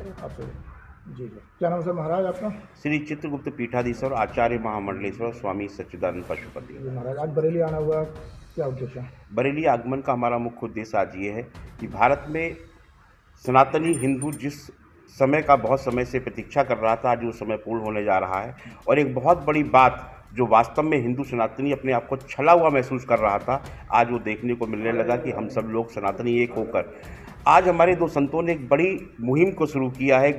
आपसे। जी जी, क्या नाम है सर महाराज आपका? श्री चित्रगुप्त पीठाधीश्वर आचार्य महामंडलेश्वर स्वामी सच्चिदानंद पशुपति। जी महाराज, आज बरेली आना हुआ, क्या उद्देश्य है? बरेली आगमन का हमारा मुख्य उद्देश्य आज ये है कि भारत में सनातनी हिंदू जिस समय का बहुत समय से प्रतीक्षा कर रहा था, आज वो समय पूर्ण होने जा रहा है। और एक बहुत बड़ी बात जो वास्तव में हिंदू सनातनी अपने आप को छला हुआ महसूस कर रहा था, आज वो देखने को मिलने लगा कि हम सब लोग सनातनी एक होकर आज हमारे दो संतों ने एक बड़ी मुहिम को शुरू किया है।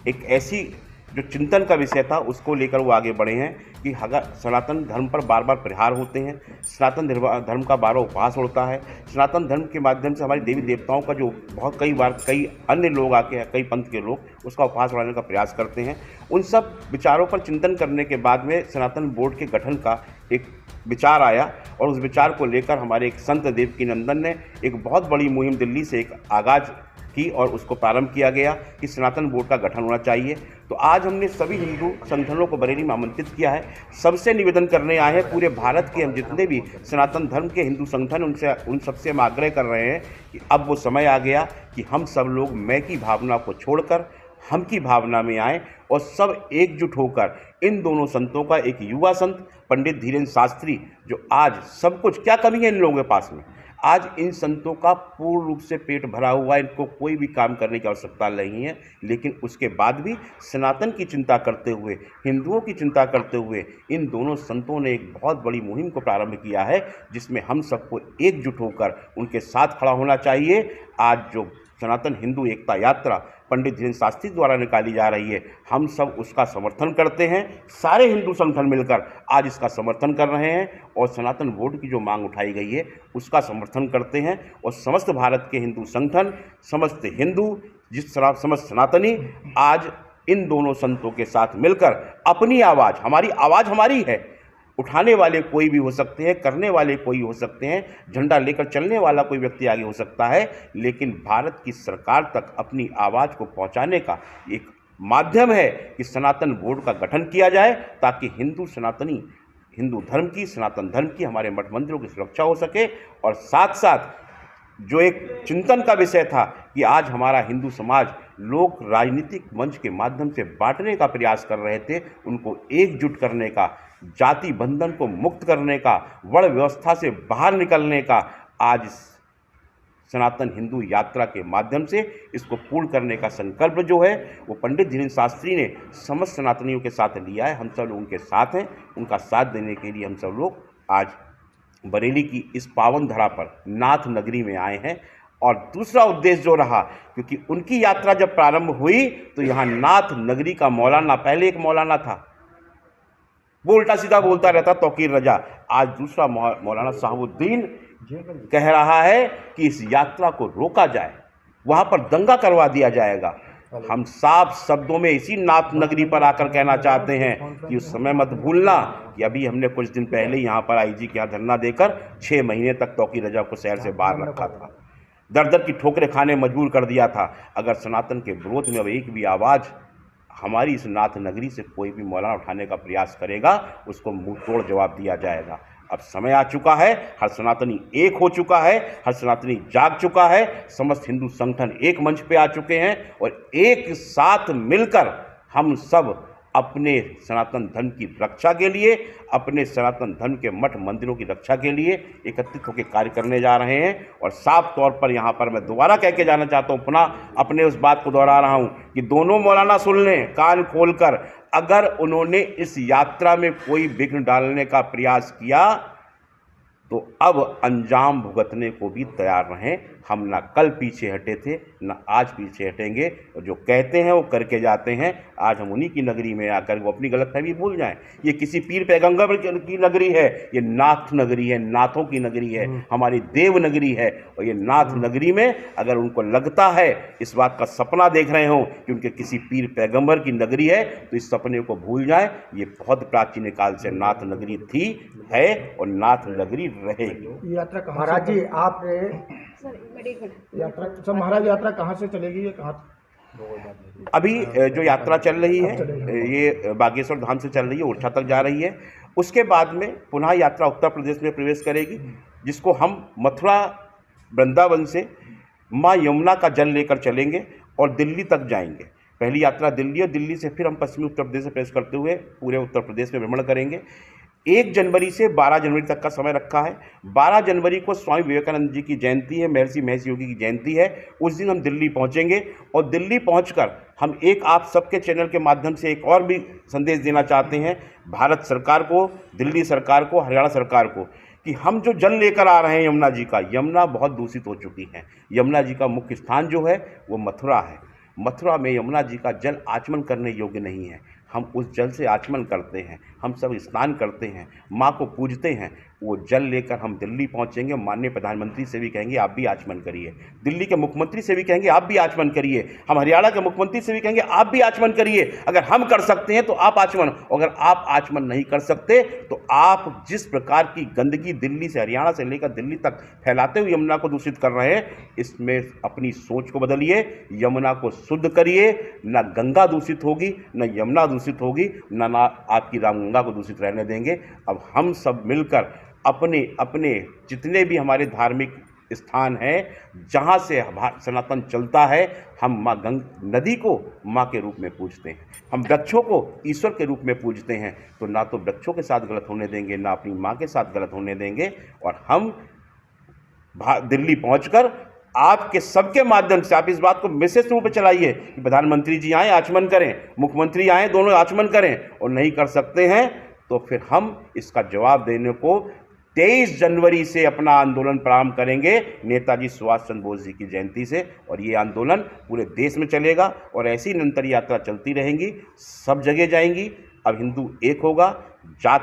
एक ऐसी जो चिंतन का विषय था उसको लेकर वो आगे बढ़े हैं कि अगर सनातन धर्म पर बार बार प्रहार होते हैं, सनातन धर्म का बार उपवास होता है, सनातन धर्म के माध्यम से हमारे देवी देवताओं का जो बहुत कई बार कई अन्य लोग आके कई पंथ के लोग उसका उपवास उड़ाने का प्रयास करते हैं, उन सब विचारों पर चिंतन करने के बाद में सनातन बोर्ड के गठन का एक विचार आया। और उस विचार को लेकर हमारे एक संत देवकीनंदन ने एक बहुत बड़ी मुहिम दिल्ली से एक आगाज़ की और उसको प्रारंभ किया गया कि सनातन बोर्ड का गठन होना चाहिए। तो आज हमने सभी हिंदू संगठनों को बरेली में आमंत्रित किया है, सबसे निवेदन करने आए हैं। पूरे भारत के हम जितने भी सनातन धर्म के हिंदू संगठन उन सबसे हम आग्रह कर रहे हैं कि अब वो समय आ गया कि हम सब लोग मैं की भावना को छोड़कर हम की भावना में आए और सब एकजुट होकर इन दोनों संतों का, एक युवा संत पंडित धीरेन्द्र शास्त्री जो आज सब कुछ, क्या कमी है इन लोगों के पास में, आज इन संतों का पूर्ण रूप से पेट भरा हुआ है, इनको कोई भी काम करने की आवश्यकता नहीं है, लेकिन उसके बाद भी सनातन की चिंता करते हुए, हिंदुओं की चिंता करते हुए इन दोनों संतों ने एक बहुत बड़ी मुहिम को प्रारंभ किया है जिसमें हम सबको एकजुट होकर उनके साथ खड़ा होना चाहिए। आज जो सनातन हिंदू एकता यात्रा पंडित धीरेन्द्र शास्त्री द्वारा निकाली जा रही है, हम सब उसका समर्थन करते हैं। सारे हिंदू संगठन मिलकर आज इसका समर्थन कर रहे हैं और सनातन बोर्ड की जो मांग उठाई गई है उसका समर्थन करते हैं। और समस्त भारत के हिंदू संगठन, समस्त हिंदू, समस्त सनातनी आज इन दोनों संतों के साथ मिलकर अपनी आवाज़, हमारी है, उठाने वाले कोई भी हो सकते हैं, करने वाले कोई हो सकते हैं, झंडा लेकर चलने वाला कोई व्यक्ति आगे हो सकता है, लेकिन भारत की सरकार तक अपनी आवाज़ को पहुंचाने का एक माध्यम है कि सनातन बोर्ड का गठन किया जाए ताकि हिंदू धर्म की, सनातन धर्म की, हमारे मठ मंदिरों की सुरक्षा हो सके। और साथ साथ जो एक चिंतन का विषय था कि आज हमारा हिंदू समाज लोग राजनीतिक मंच के माध्यम से बांटने का प्रयास कर रहे थे, उनको एकजुट करने का, जाति बंधन को मुक्त करने का, वर्ण व्यवस्था से बाहर निकलने का, आज सनातन हिंदू यात्रा के माध्यम से इसको पूर्ण करने का संकल्प जो है वो पंडित धीरेन्द्र शास्त्री ने समस्त सनातनियों के साथ लिया है। हम सब लोग उनके साथ हैं, उनका साथ देने के लिए हम सब लोग आज बरेली की इस पावन धरा पर नाथ नगरी में आए हैं। और दूसरा उद्देश्य जो रहा, क्योंकि उनकी यात्रा जब प्रारंभ हुई तो यहाँ नाथ नगरी का मौलाना, पहले एक मौलाना था वो उल्टा सीधा बोलता रहता तौकीर रजा, आज दूसरा मौलाना साहबुद्दीन कह रहा है कि इस यात्रा को रोका जाए, वहाँ पर दंगा करवा दिया जाएगा। हम साफ शब्दों में इसी नाथ नगरी पर आकर कहना चाहते हैं कि उस समय मत भूलना कि अभी हमने कुछ दिन पहले यहाँ पर आईजी के यहाँ धरना देकर 6 महीने तक तौकीर रजा को शहर से बाहर रखा था, दर दर की ठोकरें खाने मजबूर कर दिया था। अगर सनातन के विरोध में अब एक भी आवाज़ हमारी इस नाथ नगरी से कोई भी मौलाना उठाने का प्रयास करेगा, उसको मुंह तोड़ जवाब दिया जाएगा। अब समय आ चुका है, हर सनातनी एक हो चुका है, हर सनातनी जाग चुका है, समस्त हिंदू संगठन एक मंच पे आ चुके हैं और एक साथ मिलकर हम सब अपने सनातन धर्म की रक्षा के लिए, अपने सनातन धर्म के मठ मंदिरों की रक्षा के लिए एकत्रित होकर कार्य करने जा रहे हैं। और साफ तौर पर यहाँ पर मैं दोबारा कह के जाना चाहता हूँ, पुनः अपने उस बात को दोहरा रहा हूँ कि दोनों मौलाना सुन लें कान खोलकर, अगर उन्होंने इस यात्रा में कोई विघ्न डालने का प्रयास किया तो अब अंजाम भुगतने को भी तैयार रहें। हम ना कल पीछे हटे थे, ना आज पीछे हटेंगे, और जो कहते हैं वो करके जाते हैं। आज हम उन्हीं की नगरी में आकर वो अपनी गलतफहमी भूल जाएं। ये किसी पीर पैगंबर की नगरी है, ये नाथ नगरी है, नाथों की नगरी है, हमारी देव नगरी है। और ये नाथ नगरी में अगर उनको लगता है, इस बात का सपना देख रहे हो कि उनके किसी पीर पैगंबर की नगरी है, तो इस सपने को भूल जाएं। ये बहुत प्राचीन काल से नाथ नगरी थी, है और नाथ नगरी रहेगी। यात्रा कहाँ महाराज जी आपने यात्रा सब महाराज यात्रा कहाँ से चलेगी, ये कहाँ? अभी जो यात्रा चल रही है ये बागेश्वर धाम से चल रही है, ओरछा तक जा रही है। उसके बाद में पुनः यात्रा उत्तर प्रदेश में प्रवेश करेगी, जिसको हम मथुरा वृंदावन से माँ यमुना का जल लेकर चलेंगे और दिल्ली तक जाएंगे। पहली यात्रा दिल्ली और दिल्ली से फिर हम पश्चिमी उत्तर प्रदेश से प्रवेश करते हुए पूरे उत्तर प्रदेश में भ्रमण करेंगे। 1 जनवरी से 12 जनवरी तक का समय रखा है। 12 जनवरी को स्वामी विवेकानंद जी की जयंती है, महर्षि महेश योगी की जयंती है। उस दिन हम दिल्ली पहुंचेंगे और दिल्ली पहुंचकर हम एक आप सबके चैनल के माध्यम से एक और भी संदेश देना चाहते हैं भारत सरकार को, दिल्ली सरकार को, हरियाणा सरकार को, कि हम जो जल लेकर आ रहे हैं यमुना जी का, यमुना बहुत दूषित हो चुकी है। यमुना जी का मुख्य स्थान जो है वो मथुरा है। मथुरा में यमुना जी का जल आचमन करने योग्य नहीं है। हम उस जल से आचमन करते हैं, हम सब स्नान करते हैं, माँ को पूजते हैं। वो जल लेकर हम दिल्ली पहुंचेंगे। माननीय प्रधानमंत्री से भी कहेंगे आप भी आचमन करिए, दिल्ली के मुख्यमंत्री से भी कहेंगे आप भी आचमन करिए, हम हरियाणा के मुख्यमंत्री से भी कहेंगे आप भी आचमन करिए। अगर हम कर सकते हैं तो आप आचमन, अगर आप आचमन नहीं कर सकते तो आप जिस प्रकार की गंदगी दिल्ली से, हरियाणा से लेकर दिल्ली तक फैलाते हुए यमुना को दूषित कर रहे हैं, इसमें अपनी सोच को बदलिए, यमुना को शुद्ध करिए। न गंगा दूषित होगी, न यमुना दूषित होगी, न आपकी रामगंगा को दूषित रहने देंगे। अब हम सब मिलकर अपने अपने जितने भी हमारे धार्मिक स्थान हैं जहाँ से सनातन चलता है, हम माँ नदी को माँ के रूप में पूजते हैं, हम वृक्षों को ईश्वर के रूप में पूजते हैं। तो ना तो वृक्षों के साथ गलत होने देंगे, ना अपनी माँ के साथ गलत होने देंगे। और हम दिल्ली पहुंचकर आपके सबके माध्यम से आप इस बात को विशेष रूप से चलाइए कि प्रधानमंत्री जी आए आचमन करें, मुख्यमंत्री आए दोनों आचमन करें। और नहीं कर सकते हैं तो फिर हम इसका जवाब देने को 23 जनवरी से अपना आंदोलन प्रारंभ करेंगे नेताजी सुभाष चंद्र बोस जी की जयंती से। और ये आंदोलन पूरे देश में चलेगा और ऐसी निरंतर यात्रा चलती रहेंगी, सब जगह जाएंगी। अब हिंदू एक होगा, जात